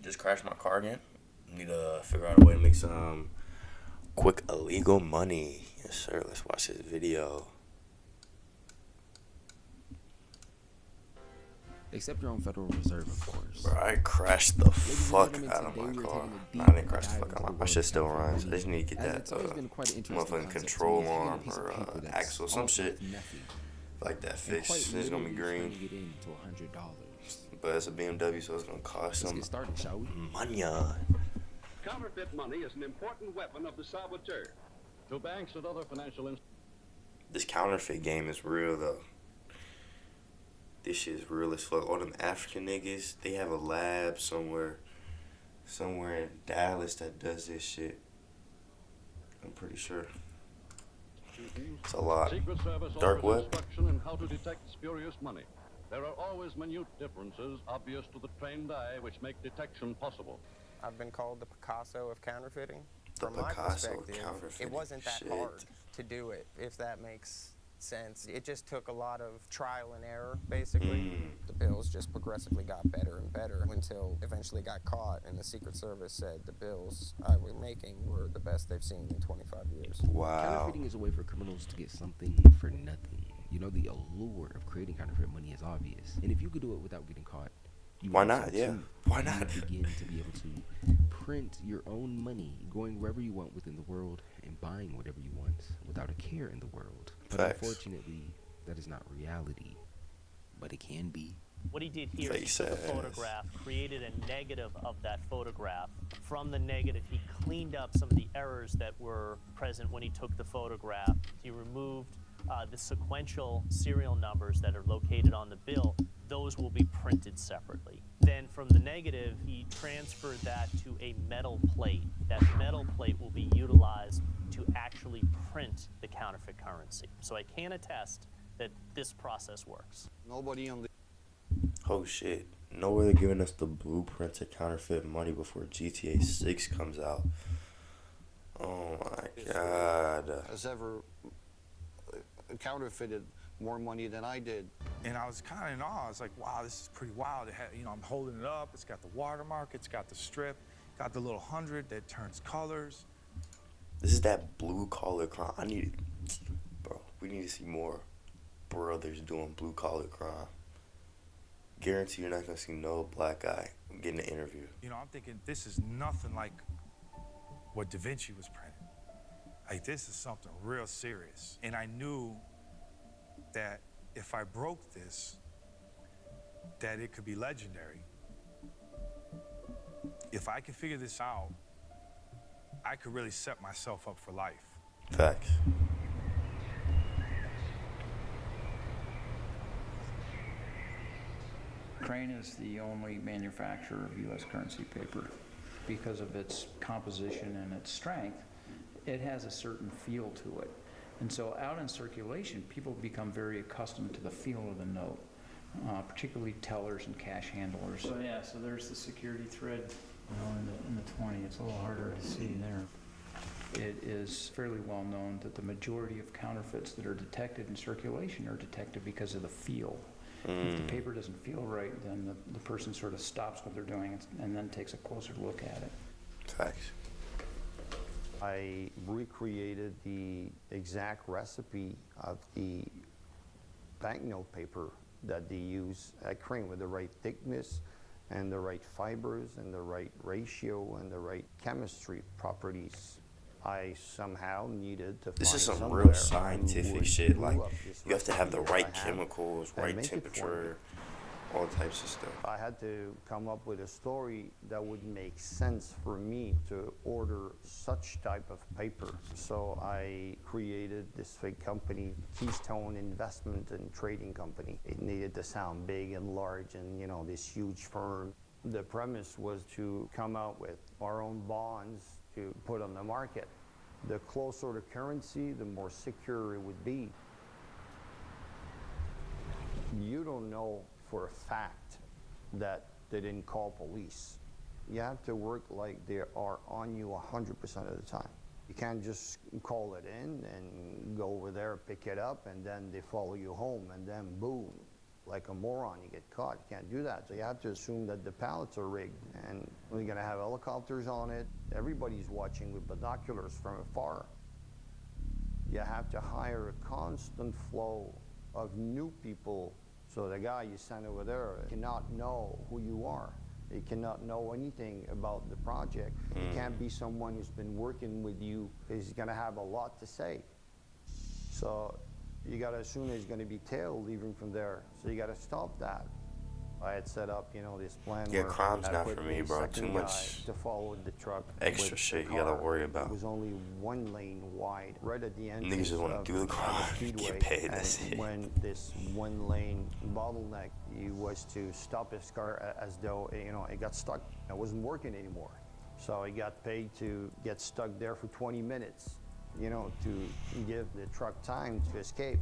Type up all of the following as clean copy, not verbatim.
Just crashed my car again. Need to figure out a way to make some quick illegal money. Yes, sir. Let's watch this video. Except your own Federal Reserve, of course. Bro, I crashed the fuck out of my car. Nah, I didn't crash the fuck out of my shit still runs. I just need to get that motherfucking control arm or axle, some shit like that fixed. It's gonna be green. But it's a BMW, so it's gonna cost some money. Counterfeit money is an important weapon of the saboteur. To banks and other financial institutions. This counterfeit game is real though. This shit is real as fuck. All them African niggas, they have a lab somewhere in Dallas that does this shit. I'm pretty sure. It's a lot. Dark web. In how to detect spurious money. There are always minute differences obvious to the trained eye which make detection possible. I've been called the Picasso of counterfeiting. The From my Picasso of perspective, counterfeiting. it wasn't that Shit. hard to do it, if that makes sense. It just took a lot of trial and error, basically. The bills just progressively got better and better until eventually got caught, and the Secret Service said the bills I was making were the best they've seen in 25 years. Wow. Counterfeiting is a way for criminals to get something for nothing. You know, the allure of creating counterfeit money is obvious. And if you could do it without getting caught, you Why would not? also Yeah. too. Why You not? would begin to be able to print your own money, going wherever you want within the world and buying whatever you want without a care in the world. But Facts. unfortunately, that is not reality. But it can be. What he did here is he took a photograph, created a negative of that photograph. From the negative, he cleaned up some of the errors that were present when he took the photograph. He removed the sequential serial numbers that are located on the bill. Those will be printed separately. Then from the negative, he transferred that to a metal plate. That metal plate will be utilized to actually print the counterfeit currency. So I can attest that this process works. Nobody on the Oh shit. Nowhere they're giving us the blueprint to counterfeit money before GTA 6 comes out. Oh my god. has ever counterfeited more money than I did. And I was kind of in awe. I was like, wow, this is pretty wild. It had, I'm holding it up. It's got the watermark. It's got the strip. Got the little 100 that turns colors. This is that blue collar crime. Bro, we need to see more brothers doing blue collar crime. Guarantee you're not gonna see no black guy getting an interview. I'm thinking this is nothing like what Da Vinci was printing. Like, this is something real serious. And I knew that if I broke this, that it could be legendary. If I could figure this out, I could really set myself up for life. Facts. Crane is the only manufacturer of U.S. currency paper. Because of its composition and its strength, it has a certain feel to it. And so out in circulation, people become very accustomed to the feel of the note, particularly tellers and cash handlers. So yeah, so there's the security thread in the 20. It's a little harder to see there. It is fairly well known that the majority of counterfeits that are detected in circulation are detected because of the feel. If the paper doesn't feel right, then the person sort of stops what they're doing and then takes a closer look at it. Facts. I recreated the exact recipe of the banknote paper that they use at Crane with the right thickness and the right fibers and the right ratio and the right chemistry properties. I somehow needed to This find is some somewhere real who scientific would shit. brew Like, up this you have to have the recipe right that I have chemicals, and right make it for me. temperature, all types of stuff. I had to come up with a story that would make sense for me to order such type of paper. So I created this fake company, Keystone Investment and Trading Company. It needed to sound big and large and, this huge firm. The premise was to come out with our own bonds to put on the market. The closer to currency, the more secure it would be. You don't know for a fact that they didn't call police. You have to work like they are on you 100% of the time. You can't just call it in and go over there, pick it up, and then they follow you home, and then boom, like a moron, you get caught. You can't do that. So you have to assume that the pallets are rigged, and We're gonna have helicopters on it. Everybody's watching with binoculars from afar. You have to hire a constant flow of new people. So the guy you send over there cannot know who you are. He cannot know anything about the project. It can't be someone who's been working with you. He's gonna have a lot to say. So you gotta assume there's gonna be tail leaving from there. So you gotta stop that. I had set up, this plan. Yeah, where crime's I not put for me, a bro. second Too guy much to follow the truck. extra with the shit you gotta car. worry about. It was only one lane wide, right at the end. Niggas just want to do the crime, get paid. That's And it. when this one lane bottleneck, he was to stop his car as though it got stuck. It wasn't working anymore. So he got paid to get stuck there for 20 minutes, to give the truck time to escape.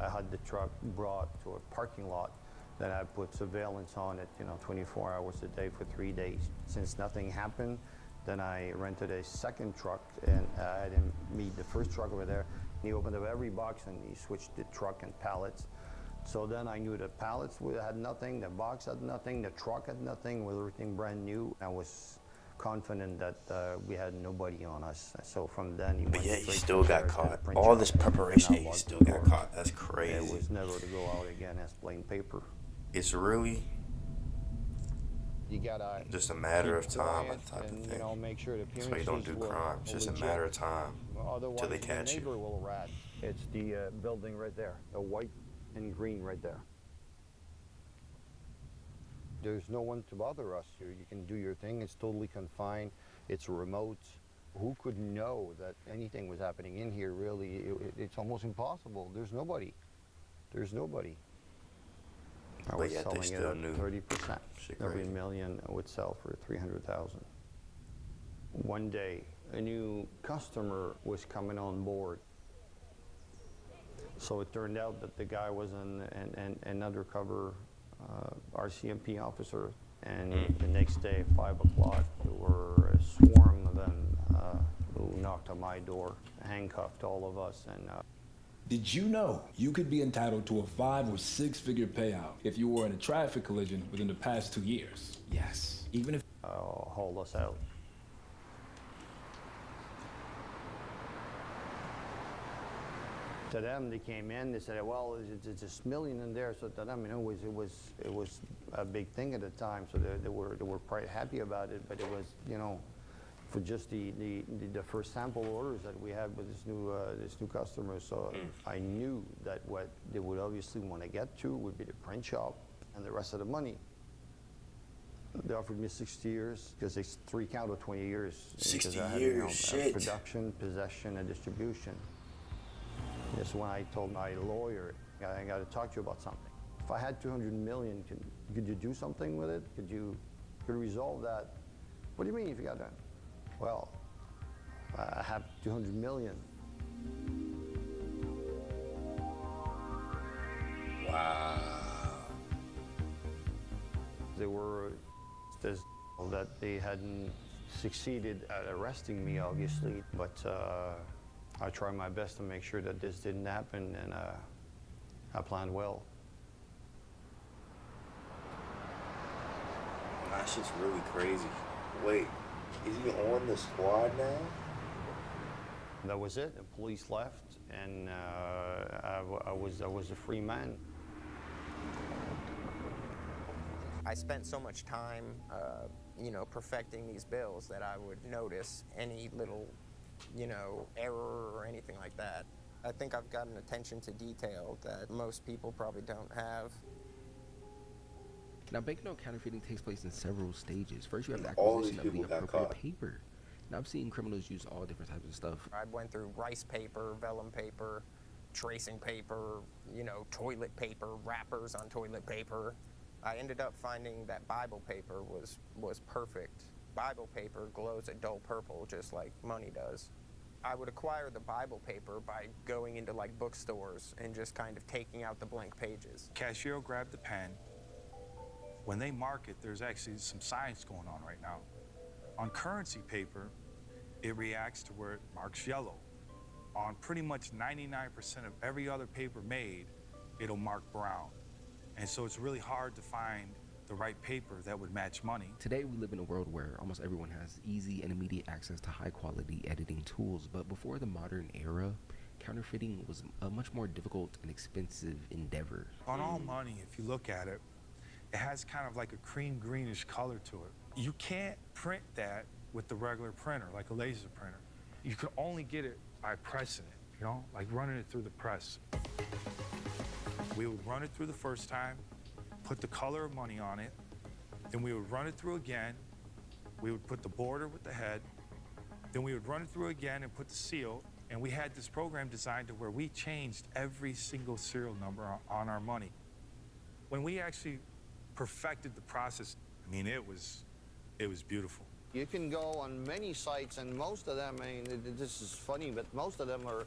I had the truck brought to a parking lot. Then I put surveillance on it, 24 hours a day for 3 days. Since nothing happened, then I rented a second truck, and I had him meet the first truck over there. He opened up every box and he switched the truck and pallets. So then I knew the pallets had nothing, the box had nothing, the truck had nothing, with everything brand new. I was confident that we had nobody on us. So from then he But went yeah, he straight still from got there to the caught. print All shop this and preparation, he unlocked still the got door. caught. That's crazy. It was never to go out again as plain paper. It's really You gotta just a matter keep of time, quiet type of and, thing. make sure the That's why you don't do appearances look crime. It's just a legit. matter of time Otherwise, till they the catch you. neighbor will rat. It's the building right there, the white and green right there. There's no one to bother us here. You can do your thing. It's totally confined. It's remote. Who could know that anything was happening in here, really? It's almost impossible. There's nobody. There's nobody. I But was yet they selling it still at knew. 30%. Shit Every crazy. million would sell for 300,000. One day, a new customer was coming on board. So it turned out that the guy was an undercover RCMP officer. And the next day, 5 o'clock, there were a swarm of them who knocked on my door, handcuffed all of us, and Did you know you could be entitled to a 5 or 6 figure payout if you were in a traffic collision within the past 2 years? Yes, even if hauled us out. To them, they came in. They said, "Well, it's a million in there." So to them, it was a big thing at the time. So they were quite happy about it. But it was, for just the first sample orders that we had with this new customer. So I knew that what they would obviously want to get to would be the print shop and the rest of the money. They offered me 60 years because it's 3 count of 20 years. 60 I had, years, shit. Production, possession, and distribution. That's when I told my lawyer, I got to talk to you about something. If I had 200 million, could you do something with it? Could you resolve that? What do you mean if you got that? Well, I have 200 million. Wow. They were that they hadn't succeeded at arresting me, obviously, but I tried my best to make sure that this didn't happen, and I planned well. That shit's really crazy. Wait, is he on the squad now? That was it. The police left, and I was a free man. I spent so much time, perfecting these bills that I would notice any little, error or anything like that. I think I've got an attention to detail that most people probably don't have. Now, banknote counterfeiting takes place in several stages. First, you have the All these acquisition of the people got appropriate caught. paper. Now, I've seen criminals use all different types of stuff. I went through rice paper, vellum paper, tracing paper, toilet paper, wrappers on toilet paper. I ended up finding that Bible paper was perfect. Bible paper glows a dull purple just like money does. I would acquire the Bible paper by going into bookstores and just kind of taking out the blank pages. Cashier will grab the pen. When they mark it, there's actually some science going on right now. On currency paper, it reacts to where it marks yellow. On pretty much 99% of every other paper made, it'll mark brown. And so it's really hard to find the right paper that would match money. Today, we live in a world where almost everyone has easy and immediate access to high-quality editing tools, but before the modern era, counterfeiting was a much more difficult and expensive endeavor. On all money, if you look at it, it has kind of like a cream greenish color to it. You can't print that with the regular printer, like a laser printer. You can only get it by pressing it, you know, like running it through the press. We would run it through the first time, put the color of money on it, then we would run it through again, we would put the border with the head, then we would run it through again and put the seal, and we had this program designed to where we changed every single serial number on our money. When we actually perfected the process, I mean, it was beautiful. You can go on many sites, and most of them, I mean, this is funny, but most of them are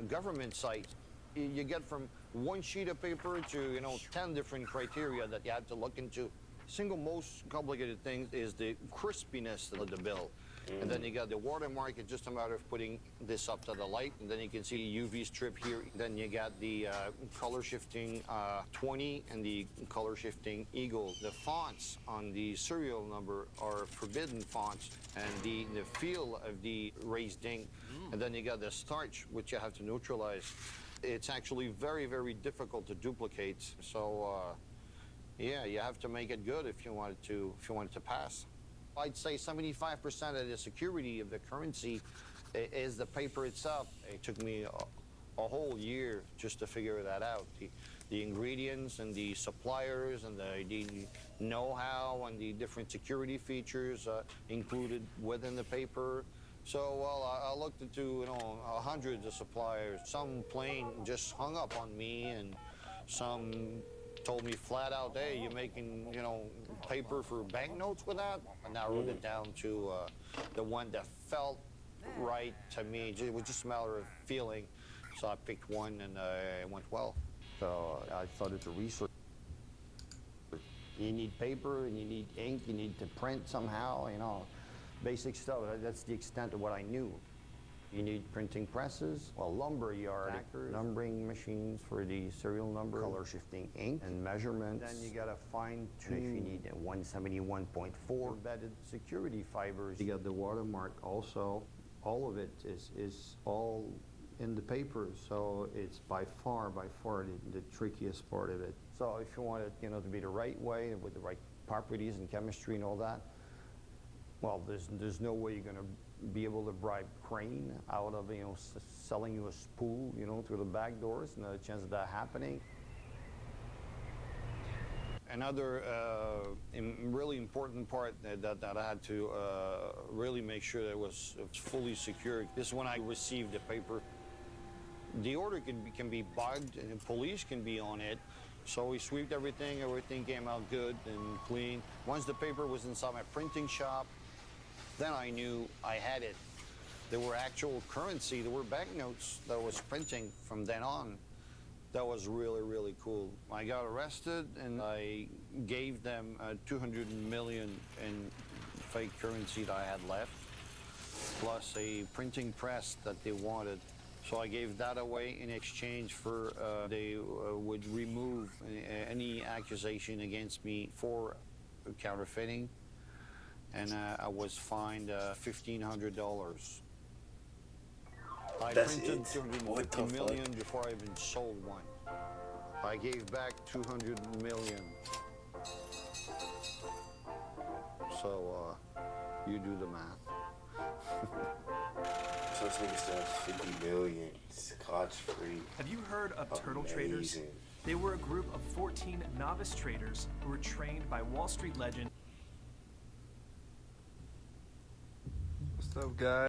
government sites. You get from one sheet of paper to, you know, 10 different criteria that you have to look into. Single most complicated thing is the crispiness of the bill. And then you got the watermark. It's just a matter of putting this up to the light, and then you can see UV strip here. Then you got the color shifting 20 and the color shifting eagle. The fonts on the serial number are forbidden fonts, and the feel of the raised ink. And then you got the starch, which you have to neutralize. It's actually very, very difficult to duplicate. So, yeah, you have to make it good if you want it to pass. I'd say 75% of the security of the currency is the paper itself. It took me a whole year just to figure that out. The ingredients and the suppliers and the know-how and the different security features included within the paper. So, well, I looked into, you know, hundreds of suppliers. Some plain just hung up on me, and some told me flat out, hey, you're making, you know, paper for banknotes with that? I narrowed it down to the one that felt right to me. It was just a matter of feeling. So I picked one, and it went well. So I started to research. You need paper, and you need ink, you need to print somehow, you know, basic stuff. That's the extent of what I knew. You need printing presses, well, lumber yard, numbering machines for the serial number, color shifting ink, and measurements. Then you gotta fine tune. If you need a 171.4 embedded security fibers. You got the watermark also. All of it is all in the paper, so it's by far the trickiest part of it. So if you want it, you know, to be the right way with the right properties and chemistry and all that, well, there's no way you're gonna be able to bribe Crane out of, you know, selling you a spool, you know, through the back doors. No chance of that happening. Another really important part that I had to really make sure that it was fully secured. This is when I received the paper. The order can be bugged, and the police can be on it. So we sweeped everything. Everything came out good and clean. Once the paper was inside my printing shop, then I knew I had it. There were actual currency. There were banknotes that I was printing from then on. That was really, really cool. I got arrested, and I gave them 200 million in fake currency that I had left, plus a printing press that they wanted. So I gave that away in exchange for they would remove any accusation against me for counterfeiting. And I was fined $1,500. I printed 250 million before I even sold one. I gave back 200 million. So you do the math. So this nigga still has 50 million scotch-free. Have you heard of Turtle Traders? They were a group of 14 novice traders who were trained by Wall Street legend. What's up, guys?